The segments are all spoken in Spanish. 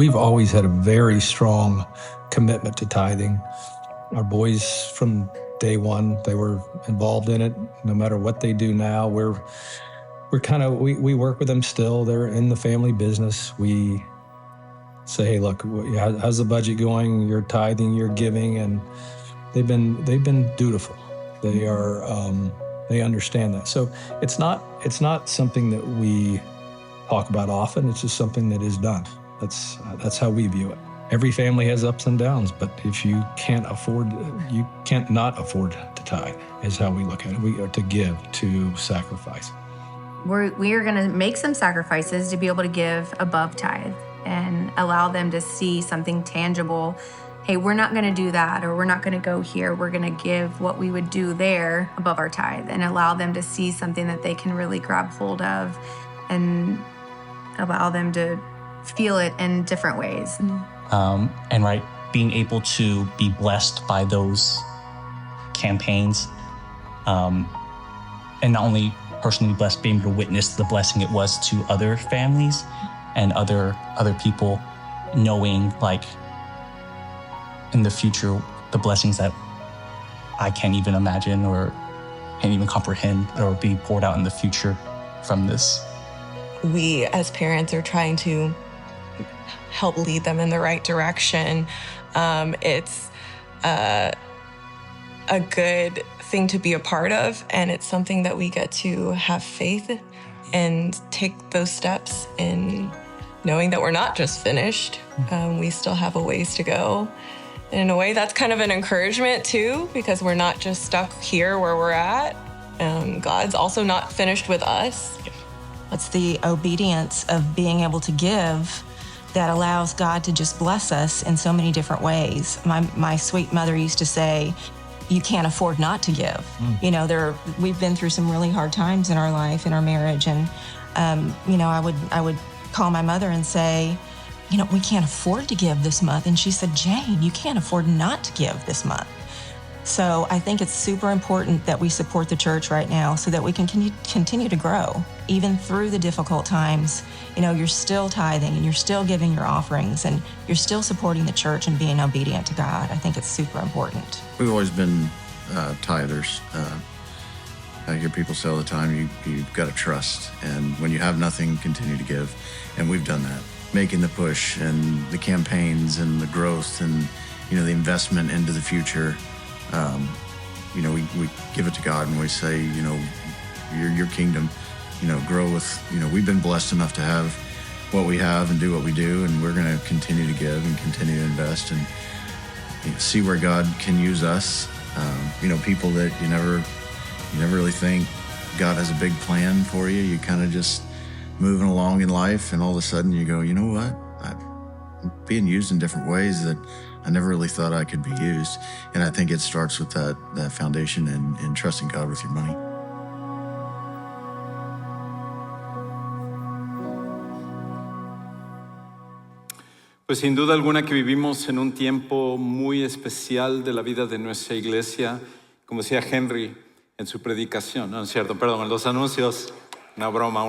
We've always had a very strong commitment to tithing. Our boys from day one, they were involved in it. No matter what they do now, we work with them still. They're in the family business. We say, hey, look, how's the budget going? You're tithing, you're giving, and they've been dutiful. They understand that. So it's not something that we talk about often. It's just something that is done. That's how we view it. Every family has ups and downs, but if you can't not afford to tithe, is how we look at it. We are to give, to sacrifice. We are going to make some sacrifices to be able to give above tithe and allow them to see something tangible. Hey, we're not going to do that, or we're not going to go here. We're going to give what we would do there above our tithe and allow them to see something that they can really grab hold of and allow them to feel it in different ways. Being able to be blessed by those campaigns, and not only personally blessed, being able to witness the blessing it was to other families and other people, knowing like in the future the blessings that I can't even imagine or can't even comprehend or be poured out in the future from this. We as parents are trying to help lead them in the right direction. It's a good thing to be a part of, and it's something that we get to have faith and take those steps in knowing that we're not just finished. We still have a ways to go. And in a way, that's kind of an encouragement too, because we're not just stuck here where we're at. God's also not finished with us. It's the obedience of being able to give that allows God to just bless us in so many different ways. My sweet mother used to say, you can't afford not to give. You know, we've been through some really hard times in our life, in our marriage. And, I would call my mother and say, we can't afford to give this month. And she said, Jane, you can't afford not to give this month. So I think it's super important that we support the church right now so that we can continue to grow. Even through the difficult times, you're still tithing and you're still giving your offerings and you're still supporting the church and being obedient to God. I think it's super important. We've always been tithers. I hear people say all the time, you've got to trust. And when you have nothing, continue to give. And we've done that. Making the push and the campaigns and the growth and, the investment into the future. We give it to God and we say, your kingdom, grow with, we've been blessed enough to have what we have and do what we do, and we're going to continue to give and continue to invest and see where God can use us. People that you never really think God has a big plan for you. You kind of just moving along in life, and all of a sudden you go, you know what? I'm being used in different ways that I never really thought I could be used. And I think it starts with that foundation and trusting God with your money. Pues sin duda alguna que vivimos en un tiempo muy especial de la vida de nuestra iglesia, como decía Henry en su predicación, no es cierto, perdón, en los anuncios, una broma.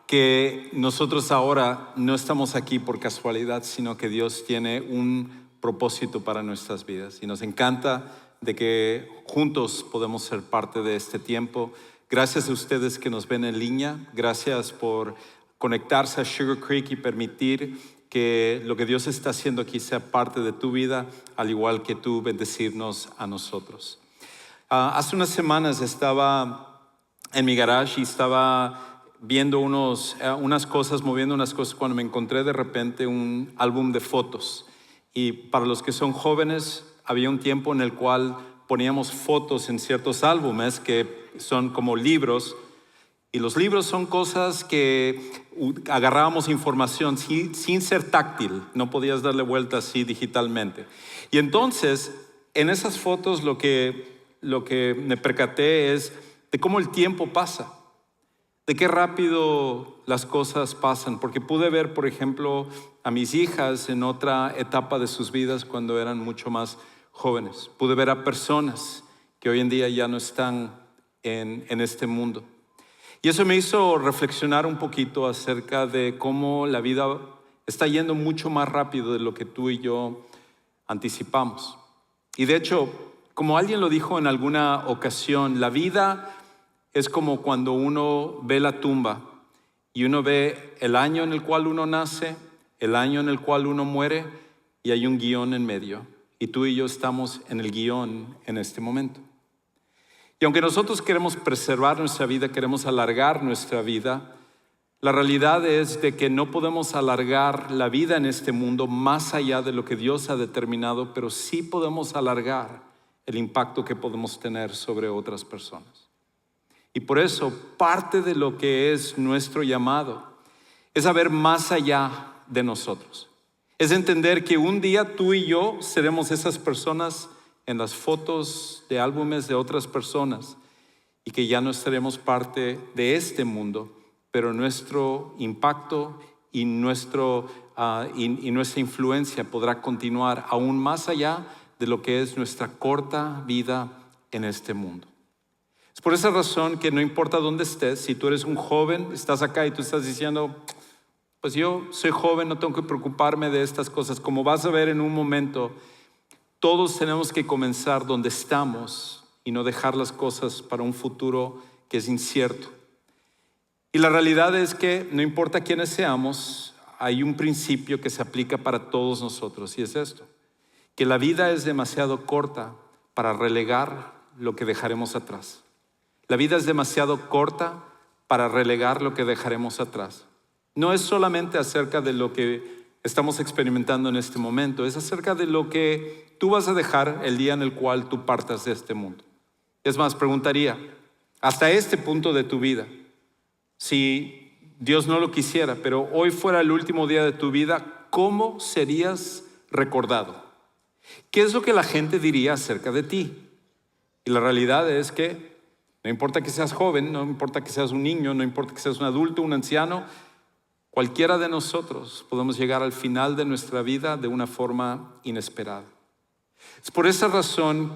Que nosotros ahora no estamos aquí por casualidad, sino que Dios tiene un propósito para nuestras vidas. Y nos encanta de que juntos podemos ser parte de este tiempo. Gracias a ustedes que nos ven en línea. Gracias por conectarse a Sugar Creek y permitir que lo que Dios está haciendo aquí sea parte de tu vida, al igual que tú bendecirnos a nosotros. Hace unas semanas estaba en mi garage y estaba viendo unas cosas, moviendo unas cosas, cuando me encontré de repente un álbum de fotos. Y para los que son jóvenes, había un tiempo en el cual poníamos fotos en ciertos álbumes que son como libros. Y los libros son cosas que agarrábamos información sin ser táctil. No podías darle vuelta así digitalmente. Y entonces, en esas fotos lo que me percaté es de cómo el tiempo pasa. De qué rápido las cosas pasan, porque pude ver, por ejemplo, a mis hijas en otra etapa de sus vidas cuando eran mucho más jóvenes. Pude ver a personas que hoy en día ya no están en este mundo. Y eso me hizo reflexionar un poquito acerca de cómo la vida está yendo mucho más rápido de lo que tú y yo anticipamos. Y de hecho, como alguien lo dijo en alguna ocasión, la vida es como cuando uno ve la tumba y uno ve el año en el cual uno nace, el año en el cual uno muere y hay un guión en medio. Y tú y yo estamos en el guión en este momento. Y aunque nosotros queremos preservar nuestra vida, queremos alargar nuestra vida, la realidad es de que no podemos alargar la vida en este mundo más allá de lo que Dios ha determinado, pero sí podemos alargar el impacto que podemos tener sobre otras personas. Y por eso parte de lo que es nuestro llamado es saber más allá de nosotros. Es entender que un día tú y yo seremos esas personas en las fotos de álbumes de otras personas y que ya no estaremos parte de este mundo, pero nuestro impacto y nuestra influencia podrá continuar aún más allá de lo que es nuestra corta vida en este mundo. Es por esa razón que no importa dónde estés, si tú eres un joven, estás acá y tú estás diciendo, pues yo soy joven, no tengo que preocuparme de estas cosas. Como vas a ver en un momento, todos tenemos que comenzar donde estamos y no dejar las cosas para un futuro que es incierto. Y la realidad es que no importa quiénes seamos, hay un principio que se aplica para todos nosotros y es esto, que la vida es demasiado corta para relegar lo que dejaremos atrás. La vida es demasiado corta para relegar lo que dejaremos atrás. No es solamente acerca de lo que estamos experimentando en este momento, es acerca de lo que tú vas a dejar el día en el cual tú partas de este mundo. Es más, preguntaría, hasta este punto de tu vida, si Dios no lo quisiera, pero hoy fuera el último día de tu vida, ¿cómo serías recordado? ¿Qué es lo que la gente diría acerca de ti? Y la realidad es que no importa que seas joven, no importa que seas un niño, no importa que seas un adulto, un anciano, cualquiera de nosotros podemos llegar al final de nuestra vida de una forma inesperada. Es por esa razón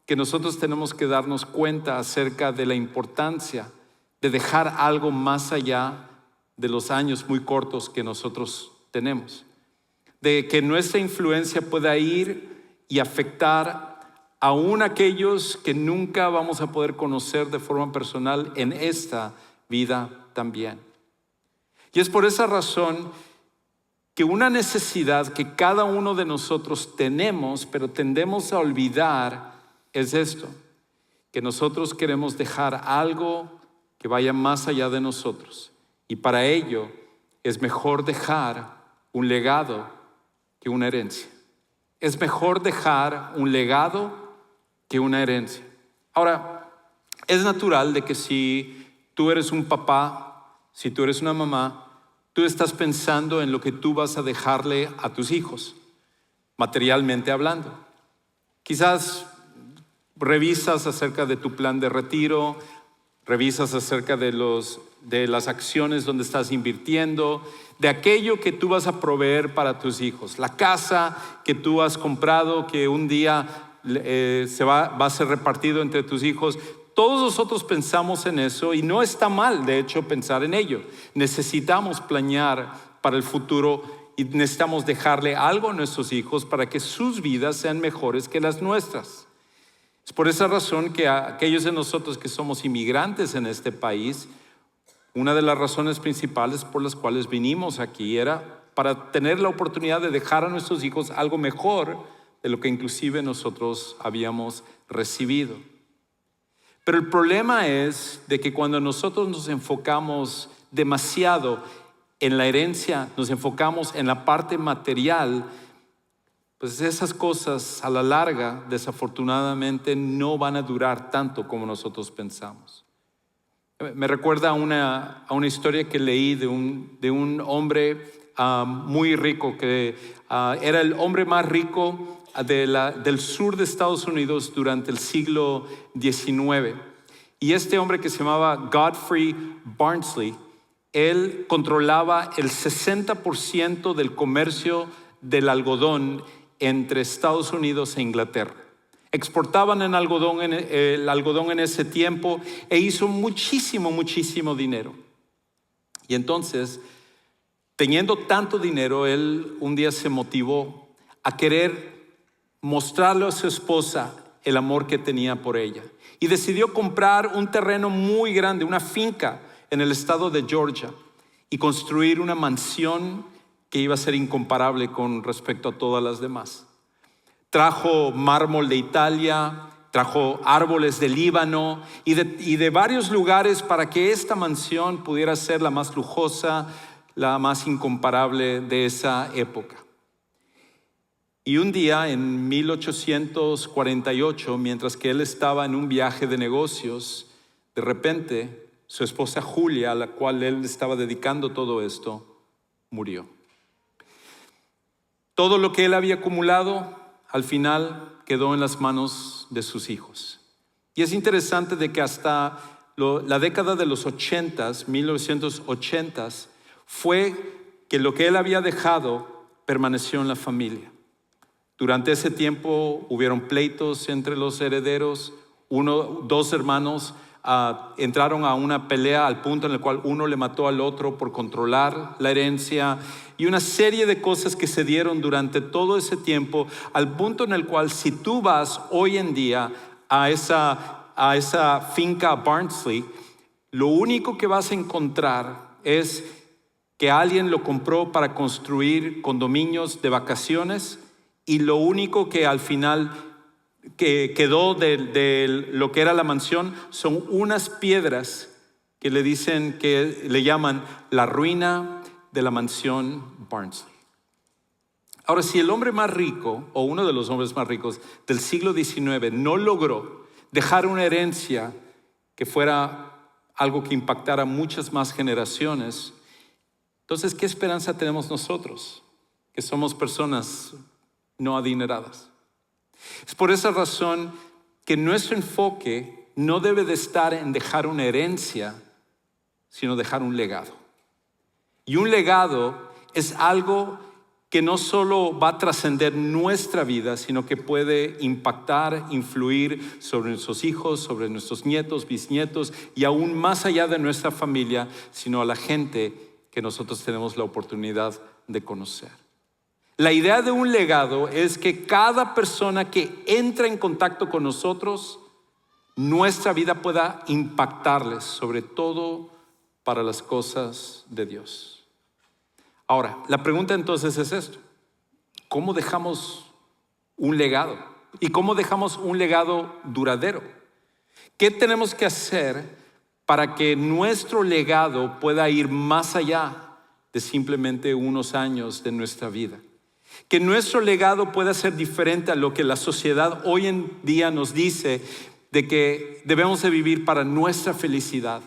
que nosotros tenemos que darnos cuenta acerca de la importancia de dejar algo más allá de los años muy cortos que nosotros tenemos. De que nuestra influencia pueda ir y afectar aún aquellos que nunca vamos a poder conocer de forma personal en esta vida también. Y es por esa razón que una necesidad que cada uno de nosotros tenemos, pero tendemos a olvidar, es esto, que nosotros queremos dejar algo que vaya más allá de nosotros. Y para ello es mejor dejar un legado que una herencia. Es mejor dejar un legado que una herencia. Ahora, es natural de que si tú eres un papá, si tú eres una mamá, tú estás pensando en lo que tú vas a dejarle a tus hijos, materialmente hablando. Quizás revisas acerca de tu plan de retiro, revisas acerca de las acciones donde estás invirtiendo, de aquello que tú vas a proveer para tus hijos, la casa que tú has comprado, que un día va a ser repartido entre tus hijos. Todos nosotros pensamos en eso y no está mal, de hecho, pensar en ello. Necesitamos planear para el futuro y necesitamos dejarle algo a nuestros hijos para que sus vidas sean mejores que las nuestras. Es por esa razón que aquellos de nosotros que somos inmigrantes en este país, una de las razones principales por las cuales vinimos aquí era para tener la oportunidad de dejar a nuestros hijos algo mejor de lo que inclusive nosotros habíamos recibido. Pero el problema es de que cuando nosotros nos enfocamos demasiado en la herencia, nos enfocamos en la parte material, pues esas cosas a la larga, desafortunadamente, no van a durar tanto como nosotros pensamos. Me recuerda a una historia que leí de un hombre muy rico, que era el hombre más rico del sur de Estados Unidos durante el siglo XIX. Y este hombre que se llamaba Godfrey Barnsley, él controlaba el 60% del comercio del algodón entre Estados Unidos e Inglaterra. Exportaban el algodón en ese tiempo e hizo muchísimo dinero. Y entonces, teniendo tanto dinero, él un día se motivó a querer mostrarle a su esposa el amor que tenía por ella. Y decidió comprar un terreno muy grande, una finca en el estado de Georgia, y construir una mansión que iba a ser incomparable con respecto a todas las demás. Trajo mármol de Italia, trajo árboles de Líbano y de varios lugares para que esta mansión pudiera ser la más lujosa, la más incomparable de esa época. Y un día en 1848, mientras que él estaba en un viaje de negocios, de repente su esposa Julia, a la cual él estaba dedicando todo esto, murió. Todo lo que él había acumulado al final quedó en las manos de sus hijos. Y es interesante de que hasta la década de los 80s, 1980s, fue que lo que él había dejado permaneció en la familia. Durante ese tiempo hubieron pleitos entre los herederos. Dos hermanos entraron a una pelea al punto en el cual uno le mató al otro por controlar la herencia, y una serie de cosas que se dieron durante todo ese tiempo, al punto en el cual si tú vas hoy en día a esa finca Barnsley, lo único que vas a encontrar es que alguien lo compró para construir condominios de vacaciones, y lo único que al final que quedó de lo que era la mansión son unas piedras que le llaman la ruina de la mansión Barnsley. Ahora, si el hombre más rico, o uno de los hombres más ricos del siglo XIX, no logró dejar una herencia que fuera algo que impactara muchas más generaciones, entonces, ¿qué esperanza tenemos nosotros, que somos personas no adineradas? Es por esa razón que nuestro enfoque no debe de estar en dejar una herencia, sino dejar un legado. Y un legado es algo que no solo va a trascender nuestra vida, sino que puede impactar, influir sobre nuestros hijos, sobre nuestros nietos, bisnietos, y aún más allá de nuestra familia, sino a la gente que nosotros tenemos la oportunidad de conocer. La idea de un legado es que cada persona que entra en contacto con nosotros, nuestra vida pueda impactarles, sobre todo para las cosas de Dios. Ahora, la pregunta entonces es esto: ¿cómo dejamos un legado? ¿Y cómo dejamos un legado duradero? ¿Qué tenemos que hacer para que nuestro legado pueda ir más allá de simplemente unos años de nuestra vida? Que nuestro legado pueda ser diferente a lo que la sociedad hoy en día nos dice, de que debemos de vivir para nuestra felicidad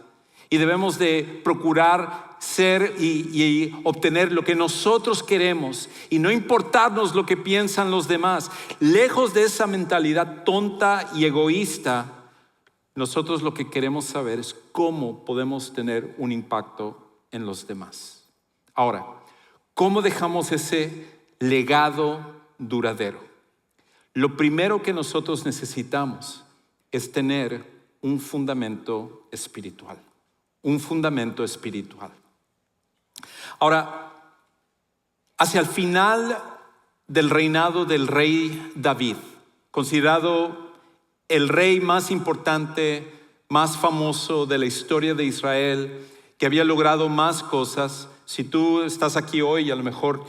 y debemos de procurar ser y obtener lo que nosotros queremos y no importarnos lo que piensan los demás. Lejos de esa mentalidad tonta y egoísta, nosotros lo que queremos saber es cómo podemos tener un impacto en los demás. Ahora, ¿cómo dejamos ese legado duradero? Lo primero que nosotros necesitamos es tener un fundamento espiritual. Un fundamento espiritual. Ahora, hacia el final del reinado del rey David, considerado el rey más importante, más famoso de la historia de Israel, que había logrado más cosas. Si tú estás aquí hoy y a lo mejor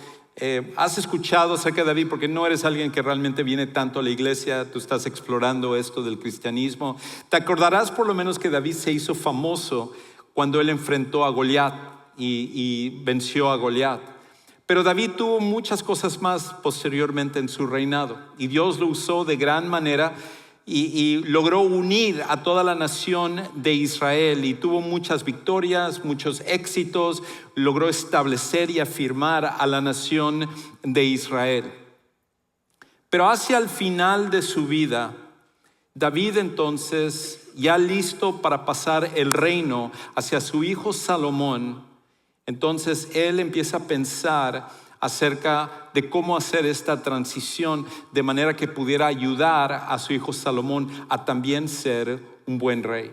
has escuchado acerca de David, porque no eres alguien que realmente viene tanto a la iglesia, tú estás explorando esto del cristianismo, te acordarás por lo menos que David se hizo famoso cuando él enfrentó a Goliat y venció a Goliat. Pero David tuvo muchas cosas más posteriormente en su reinado, y Dios lo usó de gran manera y logró unir a toda la nación de Israel, y tuvo muchas victorias, muchos éxitos, logró establecer y afirmar a la nación de Israel. Pero hacia el final de su vida, David entonces, ya listo para pasar el reino hacia su hijo Salomón, entonces él empieza a pensar acerca de cómo hacer esta transición de manera que pudiera ayudar a su hijo Salomón a también ser un buen rey.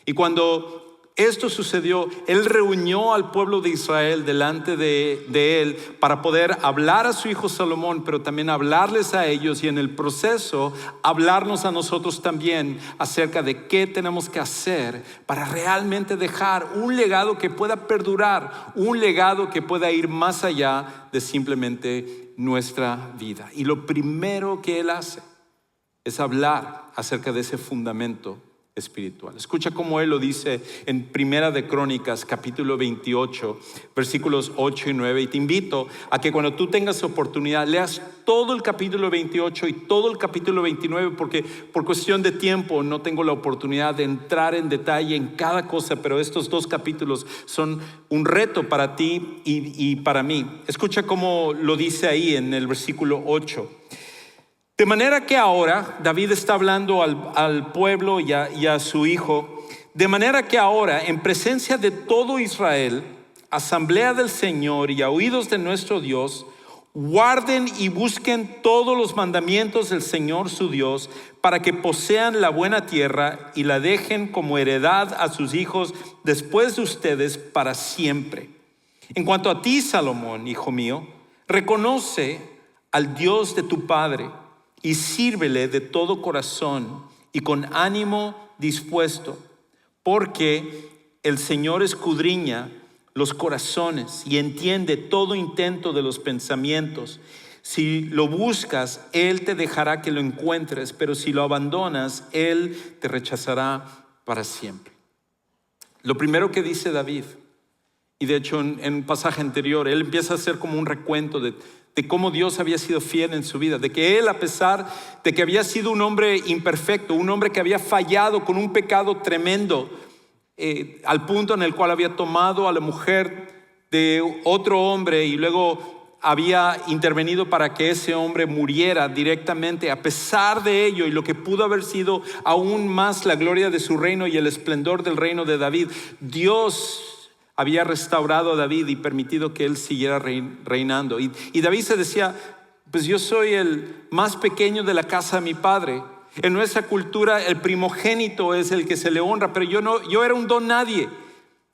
Y cuando esto sucedió, él reunió al pueblo de Israel delante de él para poder hablar a su hijo Salomón, pero también hablarles a ellos y en el proceso hablarnos a nosotros también acerca de qué tenemos que hacer para realmente dejar un legado que pueda perdurar, un legado que pueda ir más allá de simplemente nuestra vida. Y lo primero que él hace es hablar acerca de ese fundamento espiritual. Escucha cómo él lo dice en Primera de Crónicas, capítulo 28, versículos 8 y 9. Y te invito a que cuando tú tengas oportunidad leas todo el capítulo 28 y todo el capítulo 29, porque por cuestión de tiempo no tengo la oportunidad de entrar en detalle en cada cosa, pero estos dos capítulos son un reto para ti y para mí. Escucha cómo lo dice ahí en el versículo 8. De manera que ahora, David está hablando al pueblo y a su hijo, de manera que ahora, en presencia de todo Israel, asamblea del Señor y a oídos de nuestro Dios, guarden y busquen todos los mandamientos del Señor su Dios, para que posean la buena tierra y la dejen como heredad a sus hijos después de ustedes para siempre. En cuanto a ti, Salomón, hijo mío, reconoce al Dios de tu padre y sírvele de todo corazón y con ánimo dispuesto, porque el Señor escudriña los corazones y entiende todo intento de los pensamientos. Si lo buscas, Él te dejará que lo encuentres, pero si lo abandonas, Él te rechazará para siempre. Lo primero que dice David, y de hecho en un pasaje anterior, él empieza a hacer como un recuento de cómo Dios había sido fiel en su vida, de que él, a pesar de que había sido un hombre imperfecto, un hombre que había fallado con un pecado tremendo, al punto en el cual había tomado a la mujer de otro hombre y luego había intervenido para que ese hombre muriera directamente. A pesar de ello y lo que pudo haber sido aún más la gloria de su reino y el esplendor del reino de David, Dios había restaurado a David y permitido que él siguiera reinando. Y David se decía, pues yo soy el más pequeño de la casa de mi padre. En nuestra cultura el primogénito es el que se le honra, pero yo era un don nadie.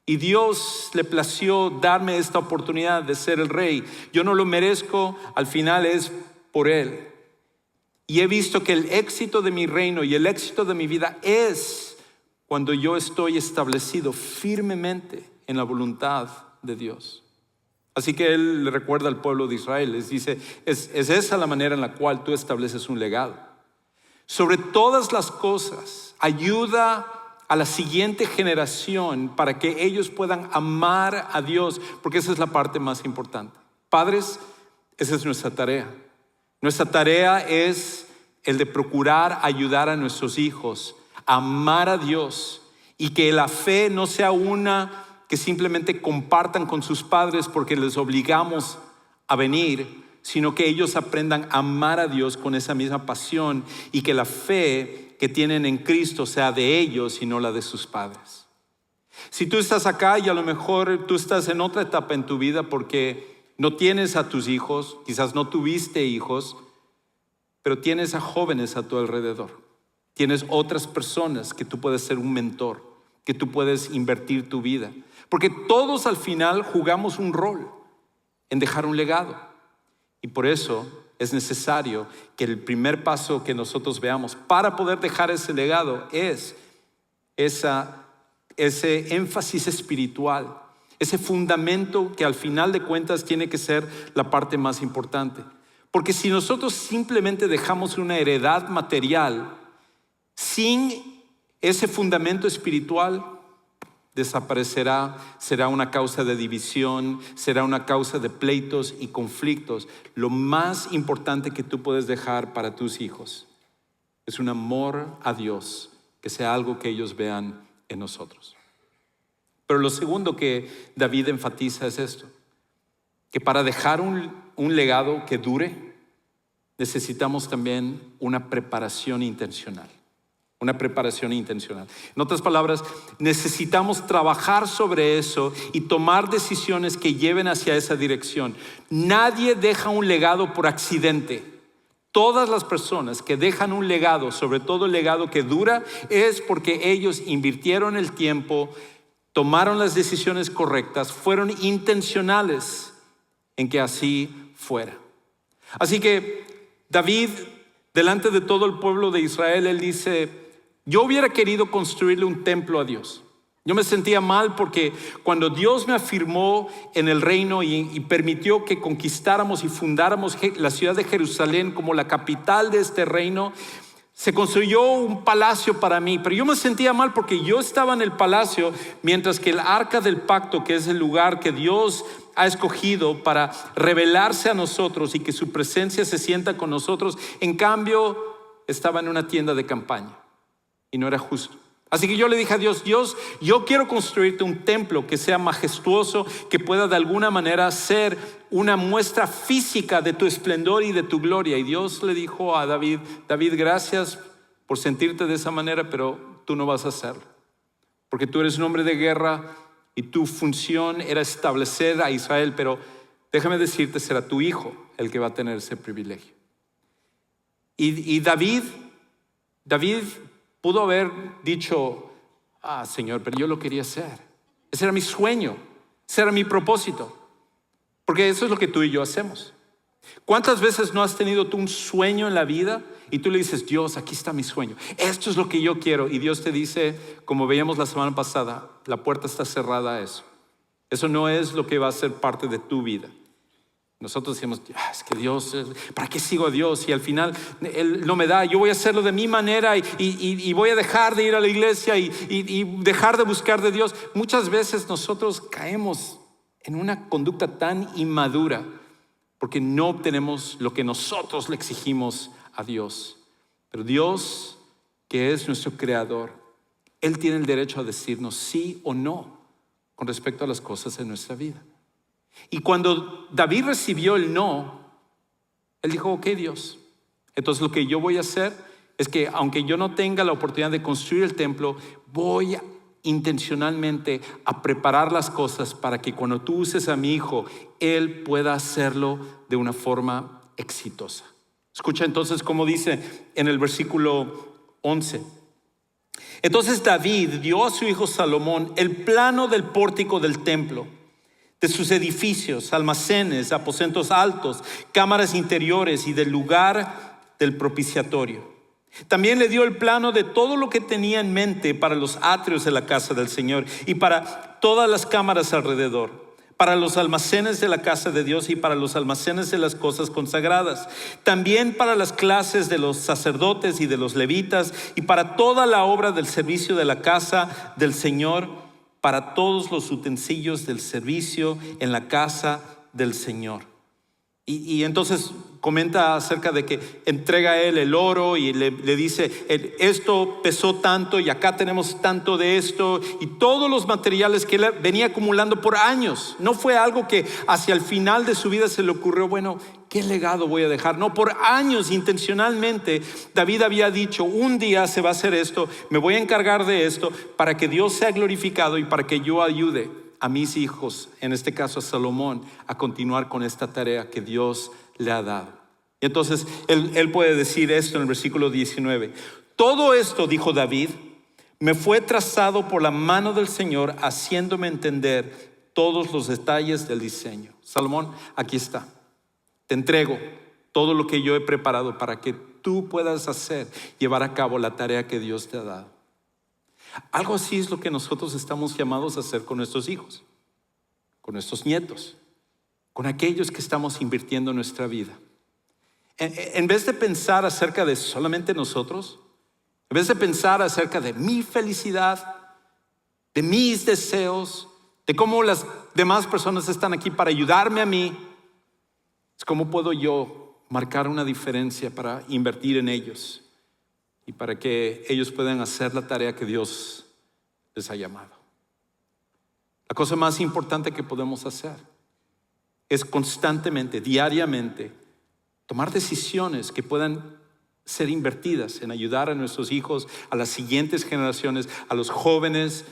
Y Dios le plació darme esta oportunidad de ser el rey. Yo no lo merezco, al final es por él. Y he visto que el éxito de mi reino y el éxito de mi vida es cuando yo estoy establecido firmemente en la voluntad de Dios. Así que él le recuerda al pueblo de Israel, les dice, es esa la manera en la cual tú estableces un legado. Sobre todas las cosas, ayuda a la siguiente generación para que ellos puedan amar a Dios, porque esa es la parte más importante. Padres, esa es nuestra tarea. Nuestra tarea es el de procurar ayudar a nuestros hijos a amar a Dios y que la fe no sea una que simplemente compartan con sus padres porque les obligamos a venir, sino que ellos aprendan a amar a Dios con esa misma pasión y que la fe que tienen en Cristo sea de ellos y no la de sus padres. Si tú estás acá y a lo mejor tú estás en otra etapa en tu vida porque no tienes a tus hijos, quizás no tuviste hijos, pero tienes a jóvenes a tu alrededor. Tienes otras personas que tú puedes ser un mentor, que tú puedes invertir tu vida. Porque todos al final jugamos un rol en dejar un legado. Y por eso es necesario que el primer paso que nosotros veamos para poder dejar ese legado es ese énfasis espiritual, ese fundamento que al final de cuentas tiene que ser la parte más importante. Porque si nosotros simplemente dejamos una heredad material sin ese fundamento espiritual, desaparecerá, será una causa de división, será una causa de pleitos y conflictos. Lo más importante que tú puedes dejar para tus hijos es un amor a Dios, que sea algo que ellos vean en nosotros. Pero lo segundo que David enfatiza es esto, que para dejar un legado que dure, necesitamos también una preparación intencional. una preparación intencional. En otras palabras, necesitamos trabajar sobre eso y tomar decisiones que lleven hacia esa dirección. Nadie deja un legado por accidente. Todas las personas que dejan un legado, sobre todo el legado que dura, es porque ellos invirtieron el tiempo, tomaron las decisiones correctas, fueron intencionales en que así fuera. Así que David, delante de todo el pueblo de Israel, él dice: yo hubiera querido construirle un templo a Dios. Yo me sentía mal porque cuando Dios me afirmó en el reino y permitió que conquistáramos y fundáramos la ciudad de Jerusalén como la capital de este reino, se construyó un palacio para mí, pero yo me sentía mal porque yo estaba en el palacio mientras que el arca del pacto, que es el lugar que Dios ha escogido para revelarse a nosotros y que su presencia se sienta con nosotros, en cambio estaba en una tienda de campaña y no era justo. Así que yo le dije a Dios: Dios, yo quiero construirte un templo que sea majestuoso, que pueda de alguna manera ser una muestra física de tu esplendor y de tu gloria. Y Dios le dijo a David: David, gracias por sentirte de esa manera, pero tú no vas a hacerlo, porque tú eres un hombre de guerra y tu función era establecer a Israel, pero déjame decirte, será tu hijo el que va a tener ese privilegio. Y David pudo haber dicho: Señor, pero yo lo quería hacer. Ese era mi sueño, ese era mi propósito. Porque eso es lo que tú y yo hacemos. ¿Cuántas veces no has tenido tú un sueño en la vida y tú le dices: Dios, aquí está mi sueño, esto es lo que yo quiero? Y Dios te dice, como veíamos la semana pasada, la puerta está cerrada a eso. Eso no es lo que va a ser parte de tu vida. Nosotros decimos: es que Dios, ¿para qué sigo a Dios? Y al final Él no me da, yo voy a hacerlo de mi manera y voy a dejar de ir a la iglesia y dejar de buscar de Dios. Muchas veces nosotros caemos en una conducta tan inmadura porque no obtenemos lo que nosotros le exigimos a Dios. Pero Dios, que es nuestro creador, Él tiene el derecho a decirnos sí o no con respecto a las cosas en nuestra vida. Y cuando David recibió el no, él dijo: ok, Dios, entonces lo que yo voy a hacer es que aunque yo no tenga la oportunidad de construir el templo, voy intencionalmente a preparar las cosas para que cuando tú uses a mi hijo, él pueda hacerlo de una forma exitosa. Escucha entonces cómo dice en el versículo 11. Entonces David dio a su hijo Salomón el plano del pórtico del templo, de sus edificios, almacenes, aposentos altos, cámaras interiores y del lugar del propiciatorio. También le dio el plano de todo lo que tenía en mente para los atrios de la casa del Señor y para todas las cámaras alrededor, para los almacenes de la casa de Dios y para los almacenes de las cosas consagradas, también para las clases de los sacerdotes y de los levitas y para toda la obra del servicio de la casa del Señor, para todos los utensilios del servicio en la casa del Señor. Y entonces comenta acerca de que entrega a él el oro y le dice: esto pesó tanto y acá tenemos tanto de esto, y todos los materiales que él venía acumulando por años. No fue algo que hacia el final de su vida se le ocurrió: bueno, ¿qué legado voy a dejar? No, por años intencionalmente David había dicho: un día se va a hacer esto, me voy a encargar de esto para que Dios sea glorificado y para que yo ayude a mis hijos, en este caso a Salomón, a continuar con esta tarea que Dios le ha dado. Y entonces él puede decir esto en el versículo 19: todo esto, dijo David, me fue trazado por la mano del Señor, haciéndome entender todos los detalles del diseño. Salomón, aquí está, te entrego todo lo que yo he preparado para que tú puedas llevar a cabo la tarea que Dios te ha dado. Algo así es lo que nosotros estamos llamados a hacer con nuestros hijos, con nuestros nietos, con aquellos que estamos invirtiendo en nuestra vida. En vez de pensar acerca de solamente nosotros, en vez de pensar acerca de mi felicidad, de mis deseos, de cómo las demás personas están aquí para ayudarme a mí, es cómo puedo yo marcar una diferencia para invertir en ellos y para que ellos puedan hacer la tarea que Dios les ha llamado. La cosa más importante que podemos hacer es constantemente, diariamente, tomar decisiones que puedan ser invertidas en ayudar a nuestros hijos, a las siguientes generaciones, a los jóvenes,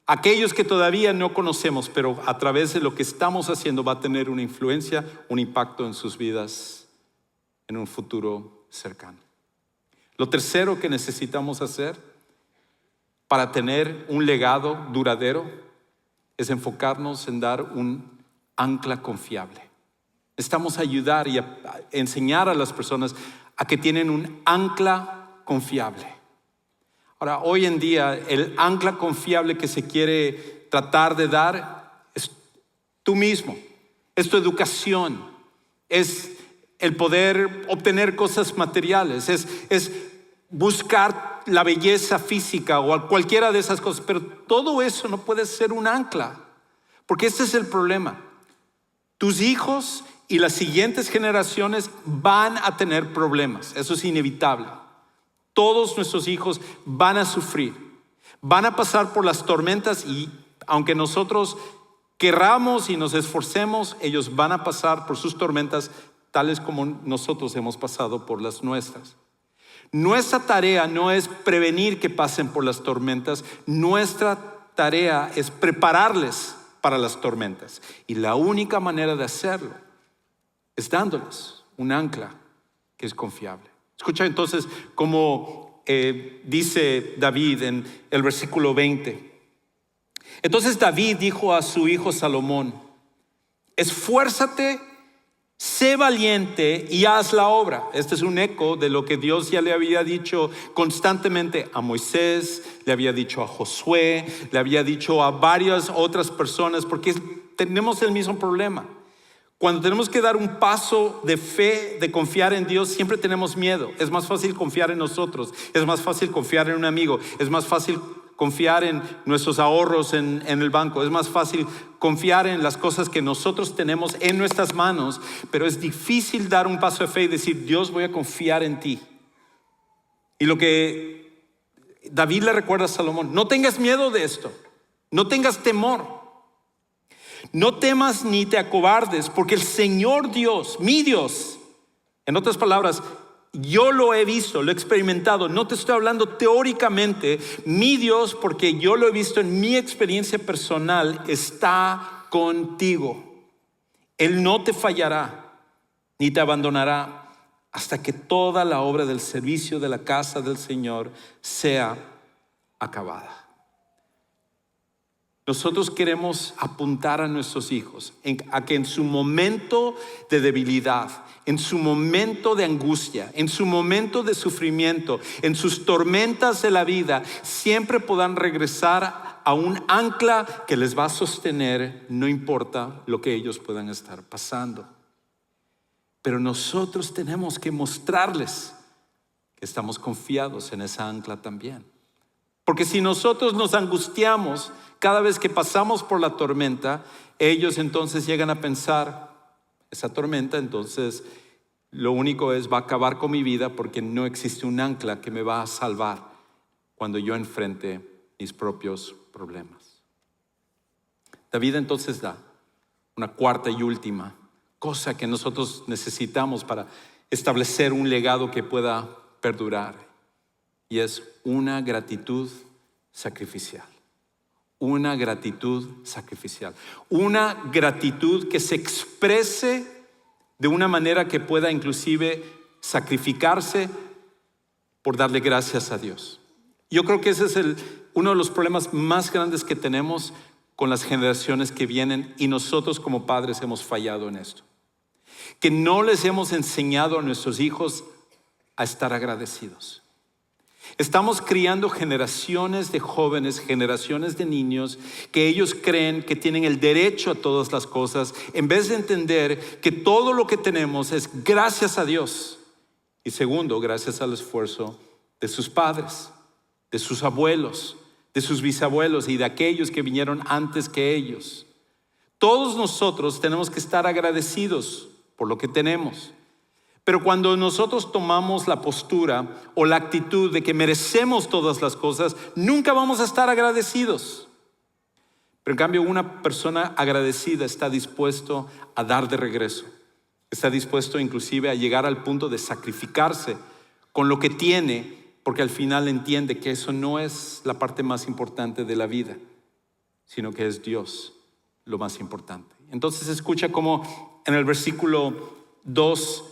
aquellos que todavía no conocemos, pero a través de lo que estamos haciendo va a tener una influencia, un impacto en sus vidas en un futuro cercano. Lo tercero que necesitamos hacer para tener un legado duradero es enfocarnos en dar un ancla confiable. Necesitamos ayudar y enseñar a las personas a que tienen un ancla confiable. Ahora, hoy en día, el ancla confiable que se quiere tratar de dar es tú mismo, es tu educación, es el poder obtener cosas materiales, es buscar la belleza física o cualquiera de esas cosas, pero todo eso no puede ser un ancla, porque este es el problema. Tus hijos y las siguientes generaciones van a tener problemas, eso es inevitable. Todos nuestros hijos van a sufrir, van a pasar por las tormentas y aunque nosotros querramos y nos esforcemos, ellos van a pasar por sus tormentas tales como nosotros hemos pasado por las nuestras. Nuestra tarea no es prevenir que pasen por las tormentas, nuestra tarea es prepararles para las tormentas. Y la única manera de hacerlo es dándoles un ancla que es confiable. Escucha entonces cómo dice David en el versículo 20. Entonces David dijo a su hijo Salomón: esfuérzate, sé valiente y haz la obra. Este es un eco de lo que Dios ya le había dicho constantemente a Moisés, le había dicho a Josué, le había dicho a varias otras personas, porque tenemos el mismo problema. Cuando tenemos que dar un paso de fe, de confiar en Dios, siempre tenemos miedo. Es más fácil confiar en nosotros, es más fácil confiar en un amigo, es más fácil confiar en nuestros ahorros en el banco, es más fácil confiar en las cosas que nosotros tenemos en nuestras manos, pero es difícil dar un paso de fe y decir: Dios, voy a confiar en ti. Y lo que David le recuerda a Salomón: no tengas miedo de esto, no tengas temor. No temas ni te acobardes, porque el Señor Dios, mi Dios, en otras palabras, yo lo he visto, lo he experimentado. No te estoy hablando teóricamente. Mi Dios, porque yo lo he visto en mi experiencia personal, está contigo. Él no te fallará ni te abandonará hasta que toda la obra del servicio de la casa del Señor sea acabada. Nosotros queremos apuntar a nuestros hijos a que en su momento de debilidad, en su momento de angustia, en su momento de sufrimiento, en sus tormentas de la vida, siempre puedan regresar a un ancla que les va a sostener, no importa lo que ellos puedan estar pasando. Pero nosotros tenemos que mostrarles que estamos confiados en esa ancla también. Porque si nosotros nos angustiamos cada vez que pasamos por la tormenta, ellos entonces llegan a pensar: esa tormenta entonces lo único va a acabar con mi vida, porque no existe un ancla que me va a salvar cuando yo enfrente mis propios problemas. David entonces da una cuarta y última cosa que nosotros necesitamos para establecer un legado que pueda perdurar, y es una gratitud sacrificial. Una gratitud sacrificial. Una gratitud que se exprese de una manera que pueda inclusive sacrificarse por darle gracias a Dios. Yo creo que ese es uno de los problemas más grandes que tenemos con las generaciones que vienen, y nosotros como padres hemos fallado en esto. Que no les hemos enseñado a nuestros hijos a estar agradecidos. Estamos criando generaciones de jóvenes, generaciones de niños, que ellos creen que tienen el derecho a todas las cosas, en vez de entender que todo lo que tenemos es gracias a Dios. Y segundo, gracias al esfuerzo de sus padres, de sus abuelos, de sus bisabuelos y de aquellos que vinieron antes que ellos. Todos nosotros tenemos que estar agradecidos por lo que tenemos. Pero cuando nosotros tomamos la postura o la actitud de que merecemos todas las cosas, nunca vamos a estar agradecidos. Pero en cambio, una persona agradecida está dispuesto a dar de regreso. Está dispuesto inclusive a llegar al punto de sacrificarse con lo que tiene, porque al final entiende que eso no es la parte más importante de la vida, sino que es Dios lo más importante. Entonces escucha cómo en el versículo 2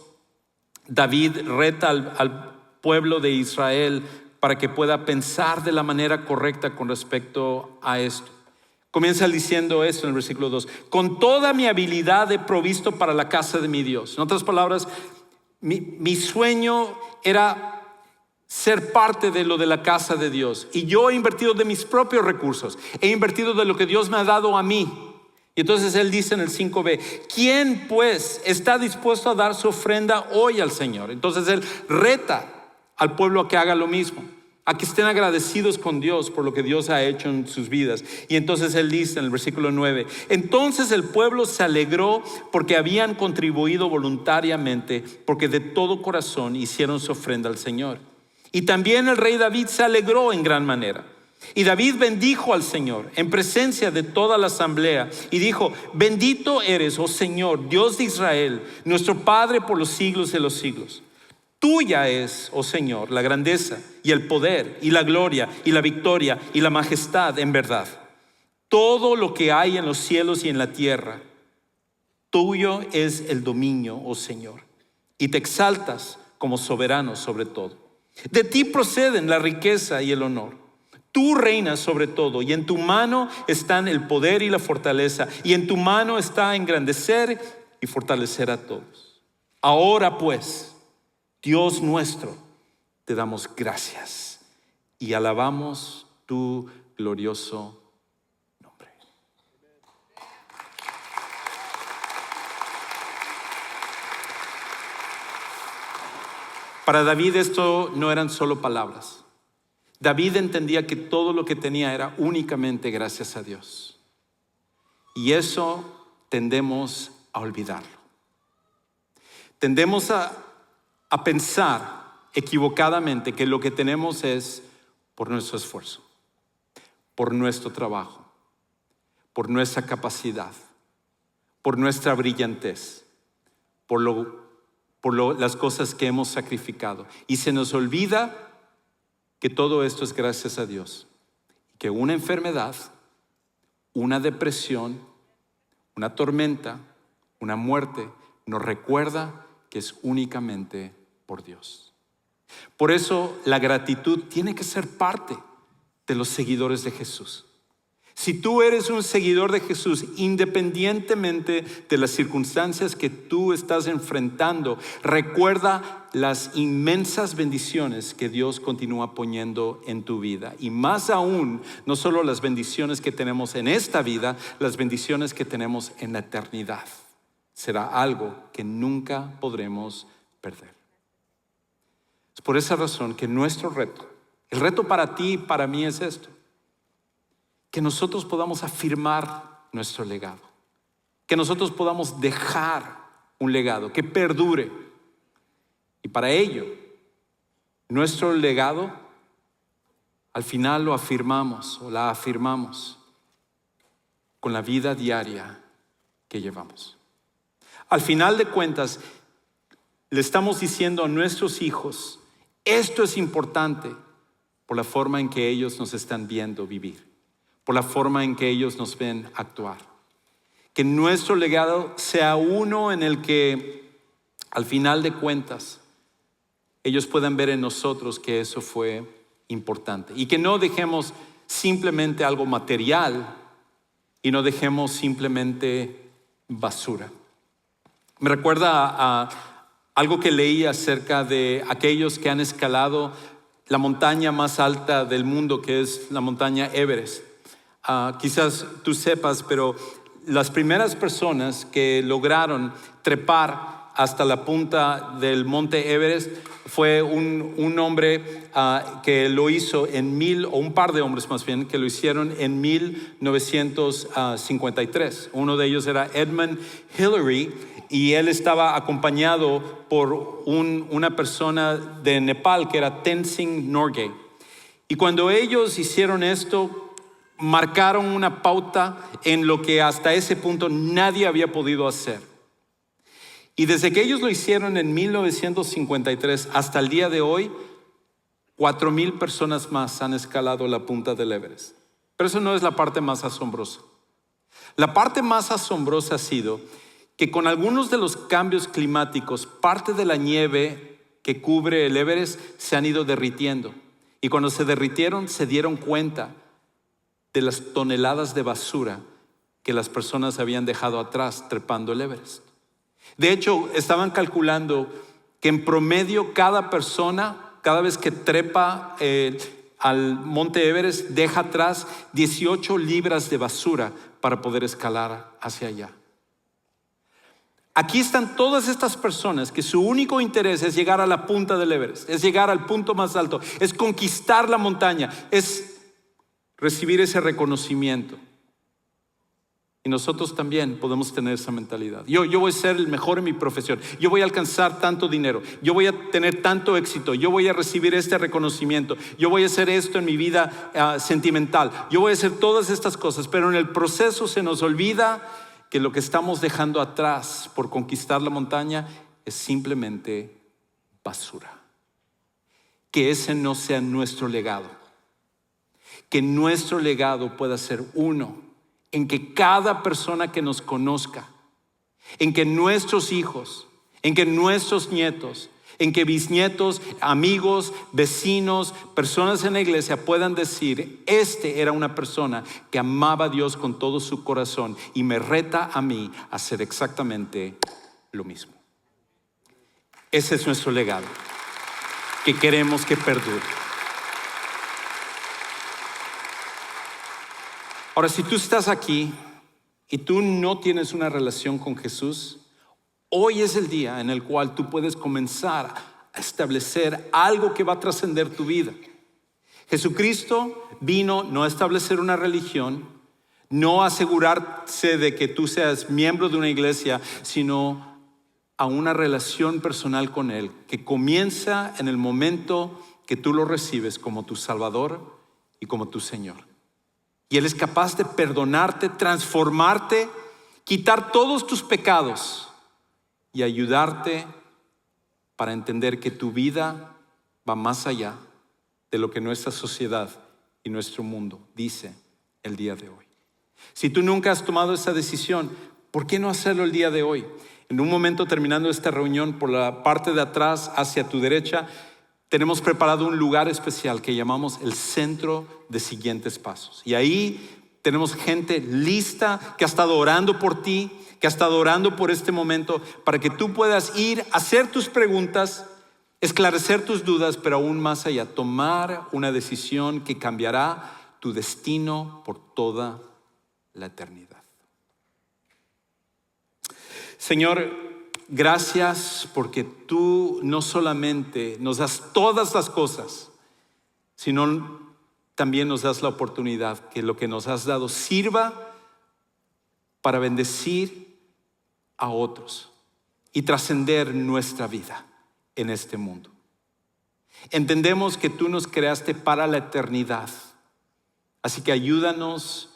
David reta al pueblo de Israel para que pueda pensar de la manera correcta con respecto a esto. Comienza diciendo esto en el versículo 2: con toda mi habilidad he provisto para la casa de mi Dios. En otras palabras, mi sueño era ser parte de lo de la casa de Dios. Y yo he invertido de mis propios recursos. He invertido de lo que Dios me ha dado a mí. Y entonces él dice en el 5b: ¿quién pues está dispuesto a dar su ofrenda hoy al Señor? Entonces él reta al pueblo a que haga lo mismo, a que estén agradecidos con Dios por lo que Dios ha hecho en sus vidas. Y entonces él dice en el versículo 9: entonces el pueblo se alegró porque habían contribuido voluntariamente, porque de todo corazón hicieron su ofrenda al Señor. Y también el rey David se alegró en gran manera. Y David bendijo al Señor en presencia de toda la asamblea y dijo: bendito eres, oh Señor, Dios de Israel, nuestro Padre por los siglos de los siglos. Tuya es, oh Señor, la grandeza y el poder y la gloria y la victoria y la majestad en verdad. Todo lo que hay en los cielos y en la tierra, tuyo es el dominio, oh Señor, y te exaltas como soberano sobre todo. De ti proceden la riqueza y el honor. Tú reinas sobre todo, y en tu mano están el poder y la fortaleza, y en tu mano está engrandecer y fortalecer a todos. Ahora pues, Dios nuestro, te damos gracias y alabamos tu glorioso nombre. Para David esto no eran solo palabras. David entendía que todo lo que tenía era únicamente gracias a Dios. Y eso tendemos a olvidarlo. Tendemos a pensar equivocadamente que lo que tenemos es por nuestro esfuerzo, por nuestro trabajo, por nuestra capacidad, por nuestra brillantez, por las cosas que hemos sacrificado. Y se nos olvida que todo esto es gracias a Dios. Que una enfermedad, una depresión, una tormenta, una muerte nos recuerda que es únicamente por Dios. Por eso la gratitud tiene que ser parte de los seguidores de Jesús. Si tú eres un seguidor de Jesús, independientemente de las circunstancias que tú estás enfrentando, recuerda las inmensas bendiciones que Dios continúa poniendo en tu vida. Y más aún, no solo las bendiciones que tenemos en esta vida, las bendiciones que tenemos en la eternidad. Será algo que nunca podremos perder. Es por esa razón que nuestro reto, el reto para ti y para mí es esto: que nosotros podamos afirmar nuestro legado, que nosotros podamos dejar un legado que perdure. Y para ello, nuestro legado al final lo afirmamos o la afirmamos con la vida diaria que llevamos. Al final de cuentas, le estamos diciendo a nuestros hijos: esto es importante por la forma en que ellos nos están viendo vivir, por la forma en que ellos nos ven actuar. Que nuestro legado sea uno en el que al final de cuentas ellos puedan ver en nosotros que eso fue importante. Y que no dejemos simplemente algo material y no dejemos simplemente basura. Me recuerda a algo que leí acerca de aquellos que han escalado la montaña más alta del mundo, que es la montaña Everest. Quizás tú sepas, pero las primeras personas que lograron trepar hasta la punta del monte Everest fue un hombre que lo hizo un par de hombres más bien, que lo hicieron en 1953. Uno de ellos era Edmund Hillary, y él estaba acompañado por una persona de Nepal que era Tenzing Norgay. Y cuando ellos hicieron esto, marcaron una pauta en lo que hasta ese punto nadie había podido hacer. Y desde que ellos lo hicieron en 1953 hasta el día de hoy, 4,000 personas más han escalado la punta del Everest. Pero eso no es la parte más asombrosa. La parte más asombrosa ha sido que con algunos de los cambios climáticos, parte de la nieve que cubre el Everest se han ido derritiendo. Y cuando se derritieron, se dieron cuenta de las toneladas de basura que las personas habían dejado atrás trepando el Everest. De hecho, estaban calculando que en promedio cada persona, cada vez que trepa al monte Everest, deja atrás 18 libras de basura para poder escalar hacia allá. Aquí están todas estas personas que su único interés es llegar a la punta del Everest, es llegar al punto más alto, es conquistar la montaña, es recibir ese reconocimiento. Y nosotros también podemos tener esa mentalidad. Yo voy a ser el mejor en mi profesión. Yo voy a alcanzar tanto dinero. Yo voy a tener tanto éxito. Yo voy a recibir este reconocimiento. Yo voy a hacer esto en mi vida sentimental. Yo voy a hacer todas estas cosas. Pero en el proceso se nos olvida que lo que estamos dejando atrás por conquistar la montaña es simplemente basura. Que ese no sea nuestro legado. Que nuestro legado pueda ser uno en que cada persona que nos conozca, en que nuestros hijos, en que nuestros nietos, en que bisnietos, amigos, vecinos, personas en la iglesia puedan decir: este era una persona que amaba a Dios con todo su corazón y me reta a mí a hacer exactamente lo mismo. Ese es nuestro legado, que queremos que perdure. Ahora, si tú estás aquí y tú no tienes una relación con Jesús, hoy es el día en el cual tú puedes comenzar a establecer algo que va a trascender tu vida. Jesucristo vino no a establecer una religión, no a asegurarse de que tú seas miembro de una iglesia, sino a una relación personal con Él, que comienza en el momento que tú lo recibes como tu Salvador y como tu Señor. Y Él es capaz de perdonarte, transformarte, quitar todos tus pecados y ayudarte para entender que tu vida va más allá de lo que nuestra sociedad y nuestro mundo dice el día de hoy. Si tú nunca has tomado esa decisión, ¿por qué no hacerlo el día de hoy? En un momento, terminando esta reunión, por la parte de atrás hacia tu derecha, tenemos preparado un lugar especial que llamamos el Centro de Siguientes Pasos. Y ahí tenemos gente lista que ha estado orando por ti, que ha estado orando por este momento, para que tú puedas ir a hacer tus preguntas, esclarecer tus dudas, pero aún más allá, tomar una decisión que cambiará tu destino por toda la eternidad. Señor, gracias porque tú no solamente nos das todas las cosas, sino también nos das la oportunidad que lo que nos has dado sirva para bendecir a otros y trascender nuestra vida en este mundo. Entendemos que tú nos creaste para la eternidad, así que ayúdanos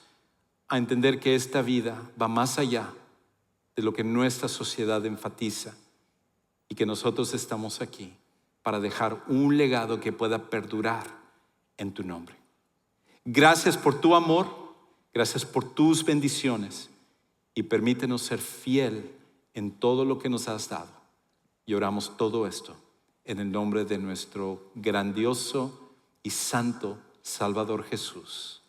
a entender que esta vida va más allá de lo que nuestra sociedad enfatiza y que nosotros estamos aquí para dejar un legado que pueda perdurar en tu nombre. Gracias por tu amor, gracias por tus bendiciones y permítenos ser fiel en todo lo que nos has dado. Y oramos todo esto en el nombre de nuestro grandioso y santo Salvador Jesús.